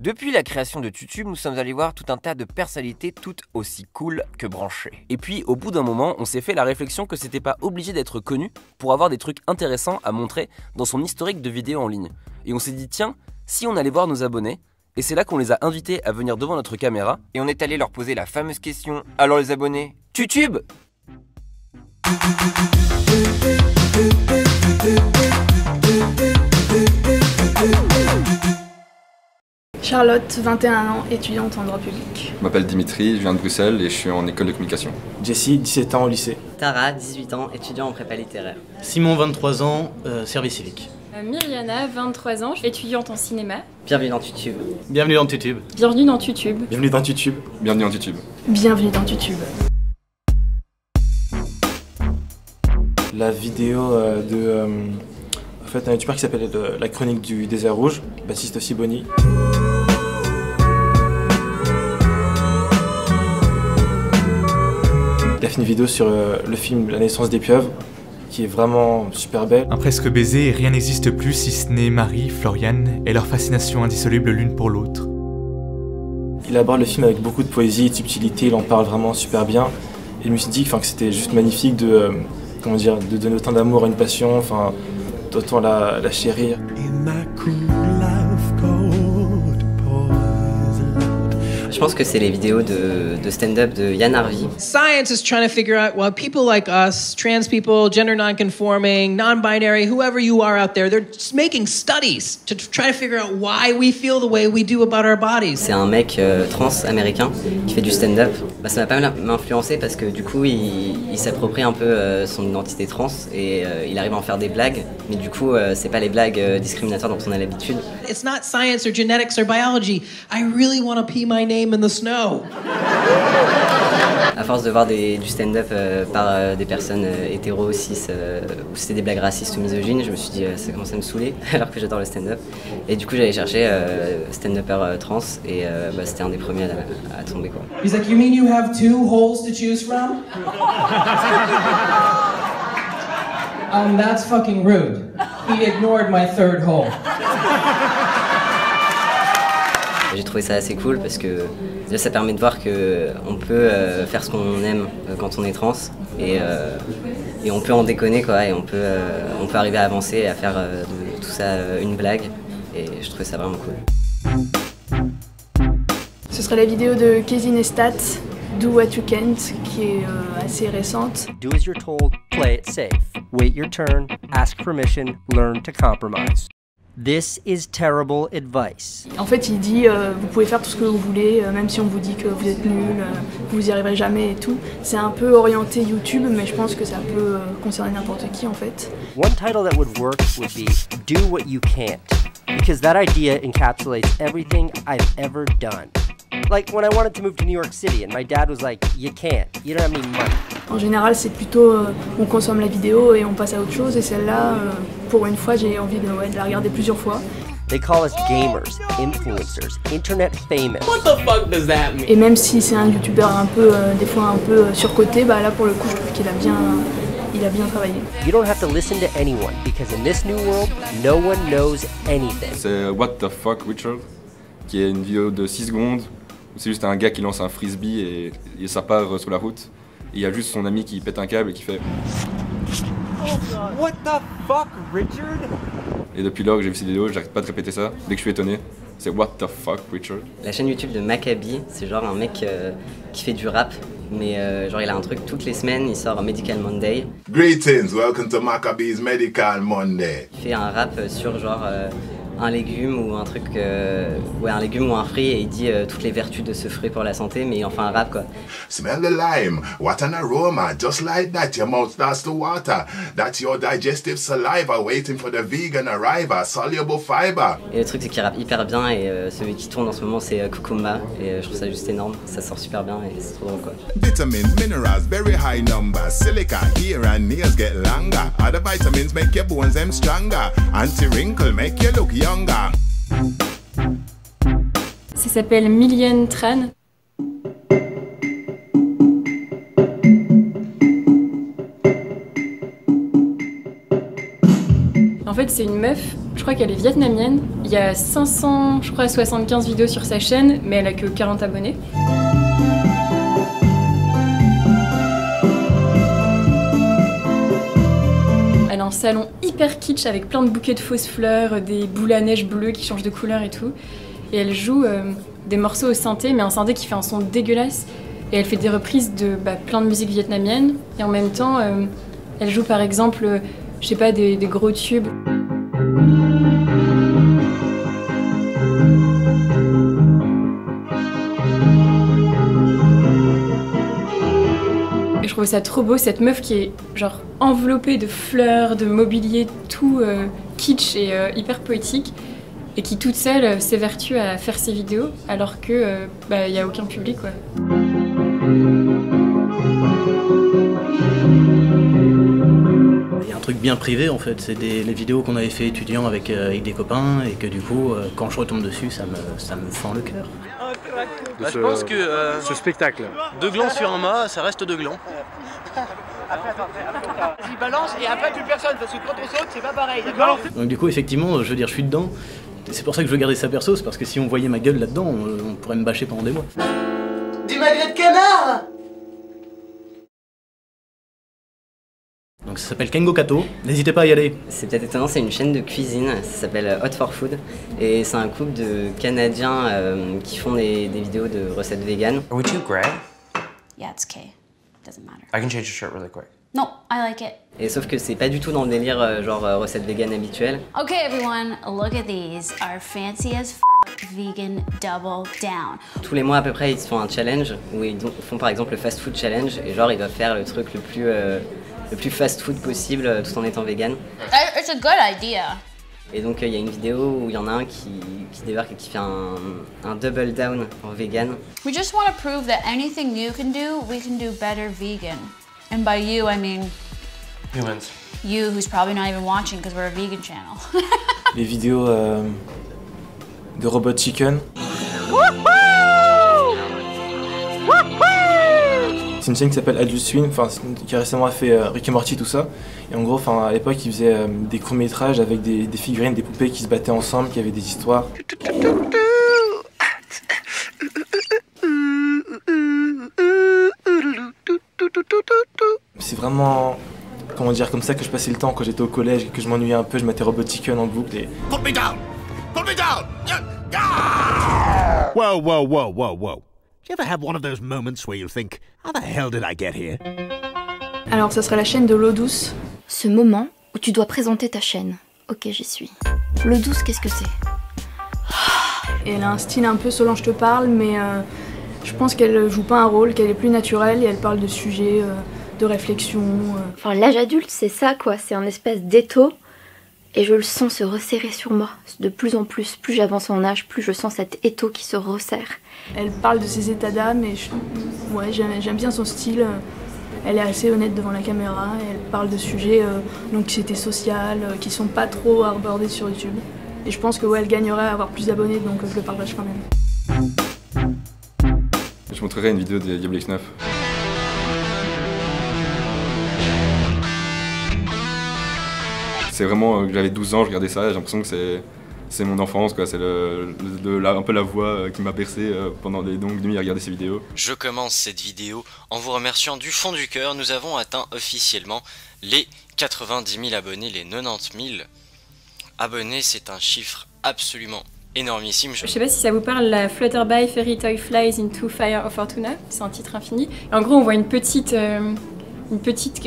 Depuis la création de YouTube, nous sommes allés voir tout un tas de personnalités toutes aussi cool que branchées. Et puis au bout d'un moment, on s'est fait la réflexion que c'était pas obligé d'être connu pour avoir des trucs intéressants à montrer dans son historique de vidéos en ligne. Et on s'est dit tiens, si on allait voir nos abonnés, et c'est là qu'on les a invités à venir devant notre caméra, et on est allé leur poser la fameuse question, alors les abonnés, YouTube ? Charlotte, 21 ans, étudiante en droit public. Je m'appelle Dimitri, je viens de Bruxelles et je suis en école de communication. Jessie, 17 ans au lycée. Tara, 18 ans, étudiant en prépa littéraire. Simon, 23 ans, service civique. Myriana, 23 ans, étudiante en cinéma. Bienvenue dans YouTube. Bienvenue dans YouTube. Bienvenue dans YouTube. Bienvenue dans YouTube. Bienvenue dans YouTube. Bienvenue dans YouTube. La vidéo en fait, un youtubeur qui s'appelle La Chronique du désert rouge, Baptiste Siboni. Il a fait une vidéo sur le film La naissance des pieuvres, qui est vraiment super belle. Un presque baiser et rien n'existe plus si ce n'est Marie, Floriane et leur fascination indissoluble l'une pour l'autre. Il aborde le film avec beaucoup de poésie et de subtilité, il en parle vraiment super bien. Et je me suis dit que c'était juste magnifique de donner autant d'amour à une passion, d'autant la chérir. Je pense que c'est les vidéos de stand-up de Yann Arvi. Science is trying to figure out why people like us, trans people, gender non-conforming, non-binary, whoever you are out there, they're just making studies to try to figure out why we feel the way we do about our bodies. C'est un mec trans américain qui fait du stand-up. Ça m'a pas mal influencé parce que du coup il s'approprie un peu son identité trans et il arrive à en faire des blagues, mais du coup c'est pas les blagues discriminatoires dont on a l'habitude. It's not science or genetics or biology. I really want to pee my name in the snow. À force de voir du stand-up par des personnes hétéros, cis, où c'était des blagues racistes ou misogynes, je me suis dit ça commence à me saouler alors que j'adore le stand-up. Et du coup j'allais chercher stand-upper trans et c'était un des premiers à tomber quoi. He's like, you mean you have 2 holes to choose from? That's fucking rude. He ignored my 3rd hole. J'ai trouvé ça assez cool parce que déjà ça permet de voir qu'on peut faire ce qu'on aime quand on est trans et on peut en déconner quoi, et on peut arriver à avancer et à faire de tout ça une blague, et je trouvais ça vraiment cool. Ce serait la vidéo de Casey Neistat, Do What You Can't, qui est assez récente. Do as you're told, play it safe. Wait your turn, ask permission, learn to compromise. This is terrible advice. En fait, il dit vous pouvez faire tout ce que vous voulez, même si on vous dit que vous êtes nul, vous y arriverez jamais et tout. C'est un peu orienté YouTube, mais je pense que ça peut concerner n'importe qui en fait. One title that would work would be Do What You Can't, because that idea encapsulates everything I've ever done. Like when I wanted to move to New York City and my dad was like, you can't, you don't have any money. En général, c'est plutôt on consomme la vidéo et on passe à autre chose, et celle-là, pour une fois, j'ai envie de la regarder plusieurs fois. They call us gamers, influencers, internet famous. What the fuck does that mean? Et même si c'est un youtubeur un peu, des fois un peu surcoté, là pour le coup, je trouve qu'il a bien travaillé. You don't have to listen to anyone because in this new world, no one knows anything. C'est What the fuck Richard, qui est une vidéo de 6 secondes où c'est juste un gars qui lance un frisbee et ça part sur la route. Et il y a juste son ami qui pète un câble et qui fait What the fuck, Richard? Et depuis lors que j'ai vu cette vidéo, j'arrête pas de répéter ça. Dès que je suis étonné, c'est What the fuck, Richard. La chaîne YouTube de Maccabi, c'est genre un mec qui fait du rap, mais genre il a un truc toutes les semaines, il sort Medical Monday. Greetings, welcome to Maccabi's Medical Monday. Il fait un rap sur genre un légume ou un truc, un légume ou un fruit, et il dit toutes les vertus de ce fruit pour la santé, mais il en fait un rap quoi. Smell the lime, what an aroma, just like that your mouth starts to water. That's your digestive saliva waiting for the vegan arrival, soluble fiber. Et le truc c'est qu'il rappe hyper bien, et celui qui tourne en ce moment c'est Kukumba, et je trouve ça juste énorme, ça sort super bien et c'est trop drôle quoi. Vitamins, minerals, very high numbers, silica, hair and nails get longer. Other vitamins make your bones them stronger, anti-wrinkle make you look younger. Ça s'appelle Million Tran. En fait, c'est une meuf Je crois qu'elle est vietnamienne. Il y a 575 vidéos sur sa chaîne, mais elle a que 40 abonnés. Elle a un salon hyper kitsch avec plein de bouquets de fausses fleurs, des boules à neige bleues qui changent de couleur et tout. Et elle joue des morceaux au synthé, mais un synthé qui fait un son dégueulasse. Et elle fait des reprises de plein de musique vietnamienne. Et en même temps, elle joue par exemple, je sais pas, des gros tubes. Et je trouve ça trop beau, cette meuf qui est genre enveloppée de fleurs, de mobilier tout kitsch et hyper poétique, et qui toute seule s'évertue à faire ses vidéos alors que y a aucun public quoi. Il y a un truc bien privé en fait, c'est les vidéos qu'on avait fait étudiants avec des copains et que du coup quand je retombe dessus ça me fend le cœur. Je pense que ce spectacle, 2 glands sur un mât, ça reste 2 glands. Vas-y balance et après plus personne parce que quand on saute c'est pas pareil, d'accord? Donc du coup effectivement je veux dire je suis dedans, c'est pour ça que je veux garder sa perso, c'est parce que si on voyait ma gueule là-dedans on pourrait me bâcher pendant des mois. Du magret de canard. Donc ça s'appelle Kengo Kato, n'hésitez pas à y aller. C'est peut-être étonnant, c'est une chaîne de cuisine, ça s'appelle Hot for Food. Et c'est un couple de Canadiens qui font des vidéos de recettes véganes. Would you grab? Yeah, it's okay. Doesn't matter. I can change your shirt really quick. No, I like it. Et sauf que c'est pas du tout dans le délire genre recettes véganes habituelles. Okay, everyone, look at these. Our fancy as vegan double down. Tous les mois à peu près, ils se font un challenge où ils font par exemple le fast food challenge et genre ils doivent faire le truc le plus fast food possible tout en étant vegan. It's a good idea. Et donc il y a une vidéo où il y en a un qui débarque et qui fait un double down en vegan. We just want to prove that anything you can do, we can do better vegan. And by you, I mean humans. You, who's probably not even watching because we're a vegan channel. Les vidéos de Robot Chicken. C'est une chaîne qui s'appelle Adult Swim, qui a récemment fait Rick et Morty, tout ça. Et en gros, à l'époque, ils faisaient des courts-métrages avec des figurines, des poupées qui se battaient ensemble, qui avaient des histoires. C'est vraiment, comment dire, comme ça que je passais le temps quand j'étais au collège et que je m'ennuyais un peu, je mettais Robot Chicken en boucle et... Put me down! Put me down! Whoa, whoa, whoa, whoa, whoa. Do you ever have one of those moments where you think, how the hell did I get here? Alors ça serait la chaîne de l'eau douce. Ce moment où tu dois présenter ta chaîne. Ok, j'y suis. L'eau douce, qu'est-ce que c'est? Et elle a un style un peu Solange te parle, mais je pense qu'elle joue pas un rôle, qu'elle est plus naturelle et elle parle de sujets, de réflexion. Enfin, l'âge adulte, c'est ça quoi, c'est un espèce d'étau. Et je le sens se resserrer sur moi. De plus en plus, plus j'avance en âge, plus je sens cet étau qui se resserre. Elle parle de ses états d'âme et ouais, j'aime bien son style. Elle est assez honnête devant la caméra et elle parle de sujets d'anxiété sociale qui sont pas trop abordés sur YouTube. Et je pense que ouais, elle gagnerait à avoir plus d'abonnés, donc je le partage quand même. Je montrerai une vidéo de Diablo X9. C'est vraiment, j'avais 12 ans, je regardais ça, j'ai l'impression que c'est mon enfance, quoi. C'est un peu la voix qui m'a bercé pendant des longues nuits à regarder ces vidéos. Je commence cette vidéo en vous remerciant du fond du cœur. Nous avons atteint officiellement les 90 000 abonnés, les 90 000 abonnés. C'est un chiffre absolument énormissime. Je sais pas si ça vous parle, la Flutterby Fairy Toy Flies into Fire of Fortuna. C'est un titre infini. Et en gros, on voit une petite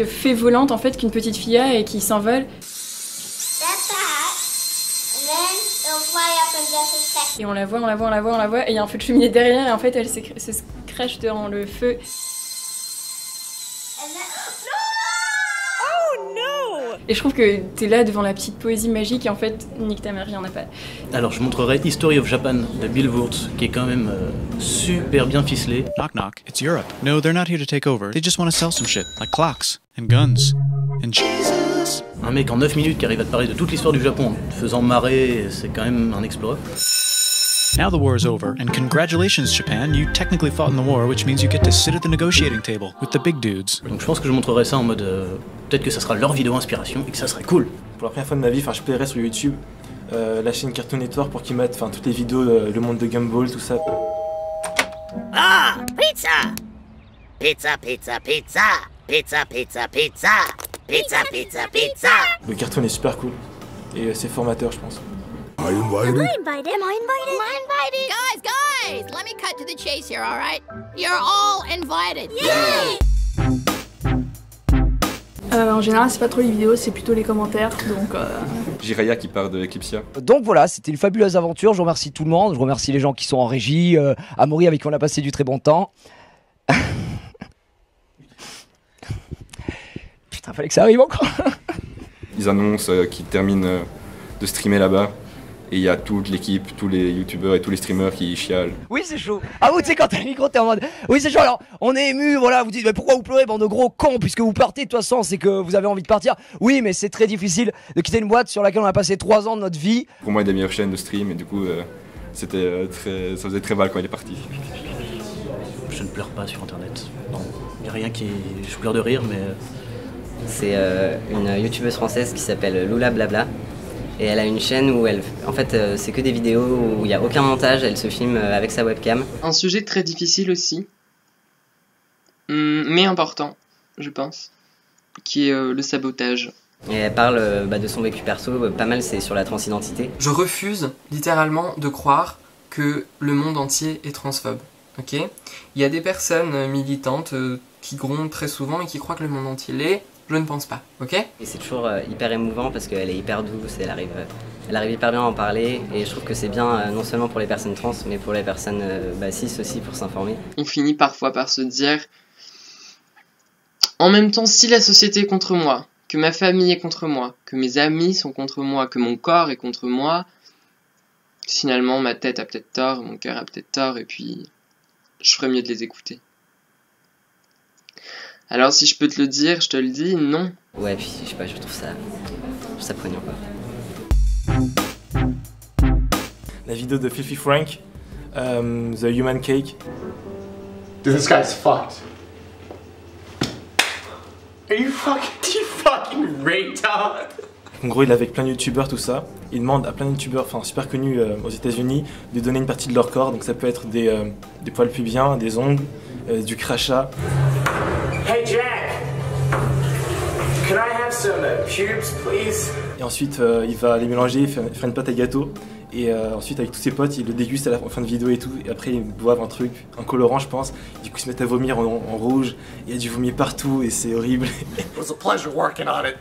fée volante en fait, qu'une petite fille a et qui s'envole. Et on la voit, et il y a un feu de cheminée derrière, et en fait elle se crache dans le feu. Et je trouve que t'es là devant la petite poésie magique, et en fait, nique ta mère, il y en a pas. Alors je montrerai History of Japan de Bill Wurtz, qui est quand même super bien ficelé. Knock knock, it's Europe. No, they're not here to take over. They just want to sell some shit, like clocks, and guns, and Jesus. Un mec en 9 minutes qui arrive à te parler de toute l'histoire du Japon, te faisant marrer, c'est quand même un exploit. Now the war is over, and congratulations Japan, you technically fought in the war, which means you get to sit at the negotiating table with the big dudes. Donc je pense que je montrerai ça en mode, peut-être que ça sera leur vidéo inspiration et que ça serait cool. Pour la première fois de ma vie, je playerais sur YouTube la chaîne Cartoon Network pour qu'ils mettent toutes les vidéos, le monde de Gumball, tout ça. Ah, pizza! Pizza, pizza, pizza! Pizza, pizza, pizza! Pizza, pizza, pizza! Le cartoon est super cool et c'est formateur, je pense. Am I invited? Am I invited? Am I invited? Guys, let me cut to the chase here, all right? You're all invited. Yay! En général, c'est pas trop les vidéos, c'est plutôt les commentaires, donc... Jiraya qui part de Eclipsia. Donc voilà, c'était une fabuleuse aventure, je remercie tout le monde, je remercie les gens qui sont en régie, Amaury avec qui on a passé du très bon temps. Putain, fallait que ça arrive encore. Ils annoncent qu'ils terminent de streamer là-bas. Et il y a toute l'équipe, tous les youtubeurs et tous les streamers qui chialent. Oui, c'est chaud. Ah, vous, tu sais, quand t'as le micro, t'es en mode. Oui, c'est chaud. Alors, on est ému, voilà. Vous dites, mais pourquoi vous pleurez, bande de gros cons, puisque vous partez, de toute façon, c'est que vous avez envie de partir. Oui, mais c'est très difficile de quitter une boîte sur laquelle on a passé 3 ans de notre vie. Pour moi, il y a des meilleures chaînes de stream, et du coup, ça faisait très mal quand il est parti. Je ne pleure pas sur internet. Non, il n'y a rien qui. Je pleure de rire, mais. C'est une youtubeuse française qui s'appelle Lula Blabla. Et elle a une chaîne où en fait, c'est que des vidéos où il n'y a aucun montage, elle se filme avec sa webcam. Un sujet très difficile aussi, mais important, je pense, qui est le sabotage. Et elle parle de son vécu perso, pas mal c'est sur la transidentité. Je refuse littéralement de croire que le monde entier est transphobe, ok ? Il y a des personnes militantes qui grondent très souvent et qui croient que le monde entier l'est. Je ne pense pas, ok? Et c'est toujours hyper émouvant parce qu'elle est hyper douce, elle arrive hyper bien à en parler et je trouve que c'est bien non seulement pour les personnes trans mais pour les personnes cis aussi pour s'informer. On finit parfois par se dire, en même temps si la société est contre moi, que ma famille est contre moi, que mes amis sont contre moi, que mon corps est contre moi, finalement ma tête a peut-être tort, mon cœur a peut-être tort et puis je ferais mieux de les écouter. Alors si je peux te le dire, je te le dis, non. Ouais, puis je sais pas, je trouve ça poignant quoi. La vidéo de Filthy Frank, The Human Cake. Dude, this guy's fucked. Are you fucking retard? En gros, il est avec plein de youtubeurs, tout ça. Il demande à plein de youtubeurs, super connus aux États-Unis, de donner une partie de leur corps. Donc ça peut être des poils pubiens, des ongles, du crachat. Hey Jack, can I have some pubes, please? Et ensuite, il va les mélanger, faire une pâte à gâteau. Et ensuite, avec tous ses potes, il le déguste à la fin de vidéo et tout. Et après, ils boivent un truc, un colorant, je pense. Du coup, ils se mettent à vomir en rouge. Il y a du vomi partout et c'est horrible. It was a pleasure working on it.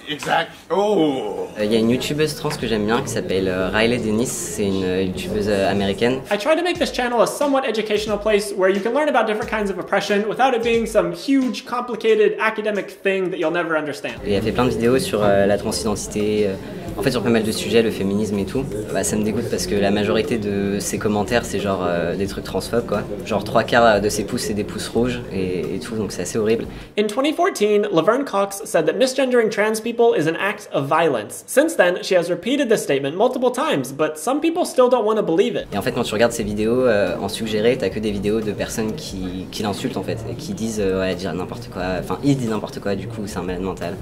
Exact. Oh. Il y a une youtubeuse trans que j'aime bien qui s'appelle Riley Dennis, c'est une youtubeuse américaine. I try to make this channel a somewhat educational place where you can learn about different kinds of oppression without it being some huge, complicated academic thing that you'll never understand. Et elle fait plein de vidéos sur la transidentité, en fait sur pas mal de sujets, le féminisme et tout. Ça me dégoûte parce que la majorité de ses commentaires c'est genre des trucs transphobes quoi. Genre 3/4 de ses pouces c'est des pouces rouges et tout, donc c'est assez horrible. In 2014, Laverne Cox said that misgendering trans people is an act of violence. Since then, she has repeated this statement multiple times, but some people still don't want to believe it. Et en fait, quand tu regardes ces vidéos en suggéré, t'as que des vidéos de personnes qui l'insultent en fait, et qui disent ouais, dire n'importe quoi, enfin ils disent n'importe quoi, du coup c'est un malade mental.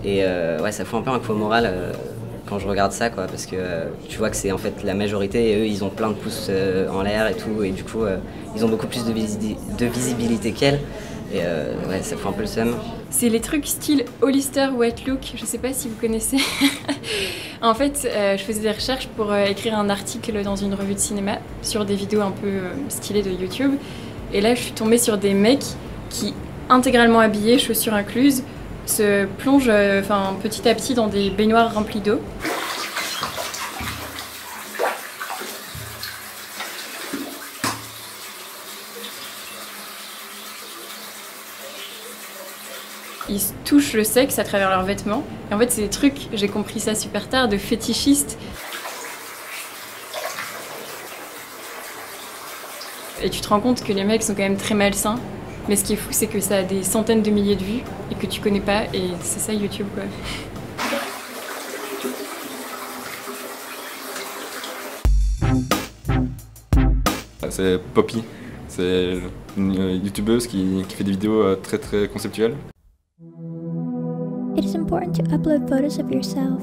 Et ouais, ça fout un peu un coup au moral quand je regarde ça quoi, parce que tu vois que c'est en fait la majorité et eux ils ont plein de pouces en l'air et tout, et du coup ils ont beaucoup plus de visibilité qu'elles. Et ouais, ça fout un peu le seum. C'est les trucs style Hollister White Look, je sais pas si vous connaissez. En fait, je faisais des recherches pour écrire un article dans une revue de cinéma sur des vidéos un peu stylées de YouTube. Et là, je suis tombée sur des mecs qui, intégralement habillés, chaussures incluses, se plongent petit à petit dans des baignoires remplies d'eau. Ils se touchent le sexe à travers leurs vêtements. Et en fait, c'est des trucs, j'ai compris ça super tard, de fétichistes. Et tu te rends compte que les mecs sont quand même très malsains. Mais ce qui est fou, c'est que ça a des centaines de milliers de vues et que tu connais pas. Et c'est ça YouTube, quoi. C'est Poppy. C'est une youtubeuse qui fait des vidéos très conceptuelles. It is important to upload photos of yourself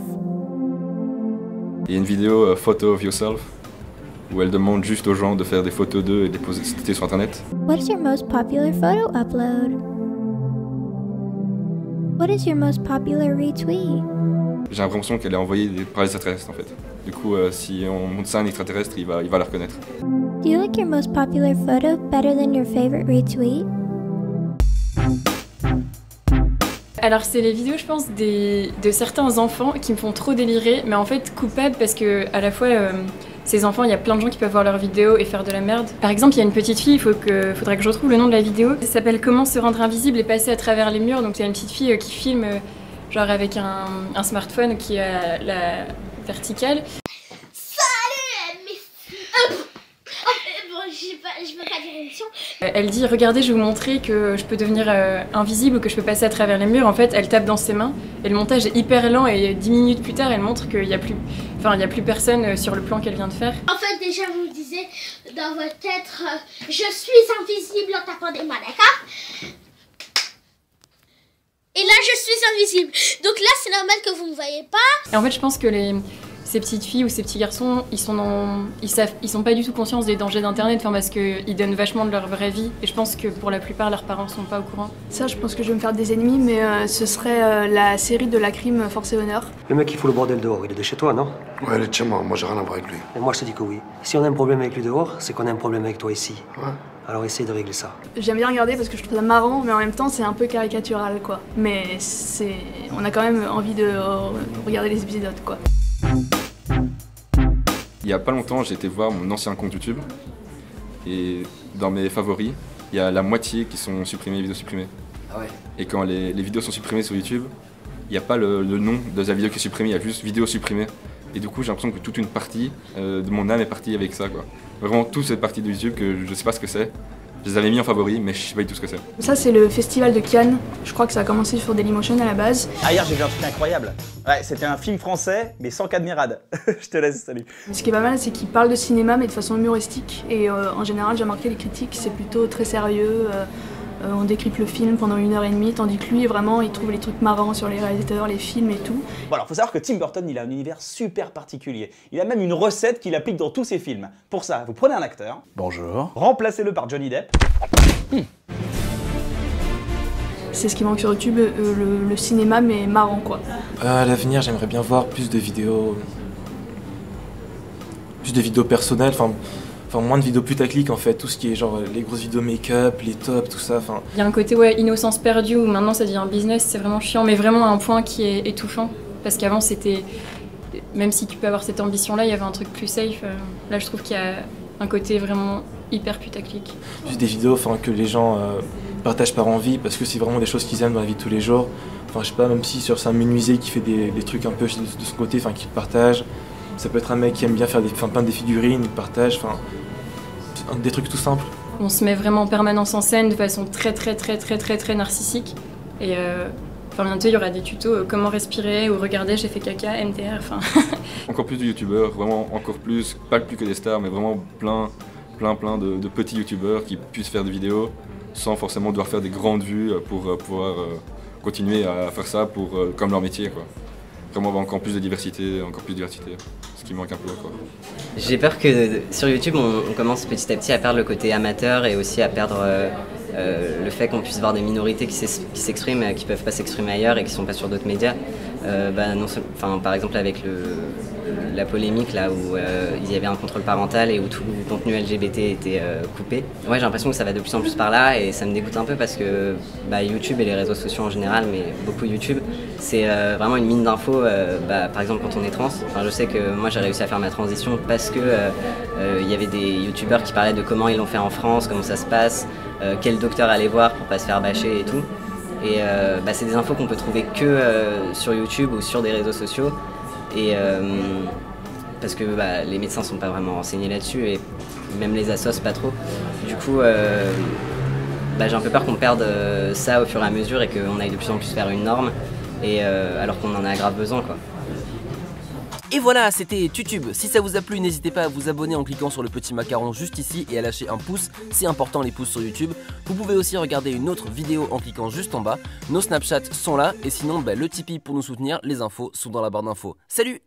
Il y a une vidéo Photo of Yourself où elle demande juste aux gens de faire des photos d'eux et de les poster sur internet. What's your most popular photo upload? What is your most popular retweet? J'ai l'impression qu'elle est envoyée par les extraterrestres en fait. Du coup, si on montre ça à un extraterrestre, il va la reconnaître. Do you like your most popular photo better than your favorite retweet? Alors c'est les vidéos, je pense, de certains enfants qui me font trop délirer, mais en fait coupables parce que à la fois ces enfants, il y a plein de gens qui peuvent voir leurs vidéos et faire de la merde. Par exemple, il y a une petite fille, faudrait que je retrouve le nom de la vidéo. Ça s'appelle Comment se rendre invisible et passer à travers les murs. Donc c'est une petite fille qui filme genre avec un smartphone qui a la verticale. Je veux pas dire émission. Elle dit regardez, je vais vous montrer que je peux devenir invisible ou que je peux passer à travers les murs. En fait, elle tape dans ses mains et le montage est hyper lent et 10 minutes plus tard, elle montre qu'il y a plus personne sur le plan qu'elle vient de faire. En fait, déjà, vous me disiez dans votre tête, je suis invisible en tapant des mains, d'accord? Et là, je suis invisible. Donc là, c'est normal que vous me voyez pas. Et en fait, je pense que ces petites filles ou ces petits garçons, ils sont pas du tout conscients des dangers d'internet, parce qu'ils donnent vachement de leur vraie vie et je pense que pour la plupart leurs parents sont pas au courant. Ça, je pense que je vais me faire des ennemis, mais ce serait la série de la crime Force et Honneur. Le mec qui fout le bordel dehors, il est de chez toi, non? Ouais, il est de chez moi, moi j'ai rien à voir avec lui. Et moi je te dis que oui. Si on a un problème avec lui dehors, c'est qu'on a un problème avec toi ici. Ouais. Alors essaye de régler ça. J'aime bien regarder parce que je trouve ça marrant, mais en même temps c'est un peu caricatural quoi. Mais on a quand même envie de regarder les épisodes quoi. Il y a pas longtemps, j'ai été voir mon ancien compte YouTube et dans mes favoris, il y a la moitié qui sont supprimés, vidéos supprimées. Ah ouais. Et quand les vidéos sont supprimées sur YouTube, il n'y a pas le nom de la vidéo qui est supprimée, il y a juste vidéo supprimée. Et du coup, j'ai l'impression que toute une partie de mon âme est partie avec ça, quoi. Vraiment, toute cette partie de YouTube que je sais pas ce que c'est. Je les avais mis en favoris, mais je sais pas du tout ce que c'est. Ça, c'est le festival de Cannes. Je crois que ça a commencé sur Dailymotion à la base. Ah, hier, j'ai vu un truc incroyable. Ouais, c'était un film français, mais sans Cadmerade. Je te laisse, salut. Ce qui est pas mal, c'est qu'il parle de cinéma, mais de façon humoristique. Et en général, j'ai remarqué les critiques, c'est plutôt très sérieux. On décrypte le film pendant 1h30, tandis que lui, vraiment, il trouve les trucs marrants sur les réalisateurs, les films et tout. Bon, alors, faut savoir que Tim Burton, il a un univers super particulier. Il a même une recette qu'il applique dans tous ses films. Pour ça, vous prenez un acteur. Bonjour. Remplacez-le par Johnny Depp. C'est ce qui manque sur YouTube, le cinéma, mais marrant, quoi. À l'avenir, j'aimerais bien voir plus de vidéos personnelles, enfin moins de vidéos putaclic en fait, tout ce qui est genre les grosses vidéos make-up, les tops, tout ça. Il y a un côté innocence perdue où maintenant ça devient un business, c'est vraiment chiant, mais vraiment à un point qui est étouffant. Parce qu'avant c'était, même si tu peux avoir cette ambition-là, il y avait un truc plus safe. Là je trouve qu'il y a un côté vraiment hyper putaclic. Juste des vidéos que les gens partagent par envie, parce que c'est vraiment des choses qu'ils aiment dans la vie de tous les jours. Enfin je sais pas, même si c'est un menuisier qui fait des trucs un peu de son côté, qu'il partage. Ça peut être un mec qui aime bien faire peindre des figurines, il partage, des trucs tout simples. On se met vraiment en permanence en scène de façon très narcissique. Et bientôt il y aura des tutos comment respirer ou regarder j'ai fait caca, MDR, Encore plus de youtubeurs, vraiment encore plus, pas plus que des stars, mais vraiment plein de petits youtubeurs qui puissent faire des vidéos sans forcément devoir faire des grandes vues pour pouvoir continuer à faire ça comme leur métier, quoi. Vraiment avoir encore plus de diversité, ce qui manque un peu, quoi. J'ai peur que sur YouTube on commence petit à petit à perdre le côté amateur et aussi à perdre le fait qu'on puisse voir des minorités qui s'expriment, qui peuvent pas s'exprimer ailleurs et qui sont pas sur d'autres médias. Par exemple avec la polémique là où il y avait un contrôle parental et où tout le contenu LGBT était coupé. Ouais, j'ai l'impression que ça va de plus en plus par là et ça me dégoûte un peu parce que YouTube et les réseaux sociaux en général, mais beaucoup YouTube, c'est vraiment une mine d'infos. Par exemple quand on est trans, je sais que moi j'ai réussi à faire ma transition parce que il y avait des youtubeurs qui parlaient de comment ils l'ont fait en France, comment ça se passe, quel docteur aller voir pour pas se faire bâcher et tout. Et c'est des infos qu'on peut trouver que sur YouTube ou sur des réseaux sociaux. Et parce que les médecins sont pas vraiment renseignés là-dessus et même les assos pas trop. Du coup, j'ai un peu peur qu'on perde ça au fur et à mesure et qu'on aille de plus en plus vers une norme, et alors qu'on en a grave besoin, quoi. Et voilà, c'était YouTube. Si ça vous a plu, n'hésitez pas à vous abonner en cliquant sur le petit macaron juste ici et à lâcher un pouce, c'est important les pouces sur YouTube. Vous pouvez aussi regarder une autre vidéo en cliquant juste en bas. Nos Snapchats sont là et sinon le Tipeee pour nous soutenir, les infos sont dans la barre d'infos. Salut!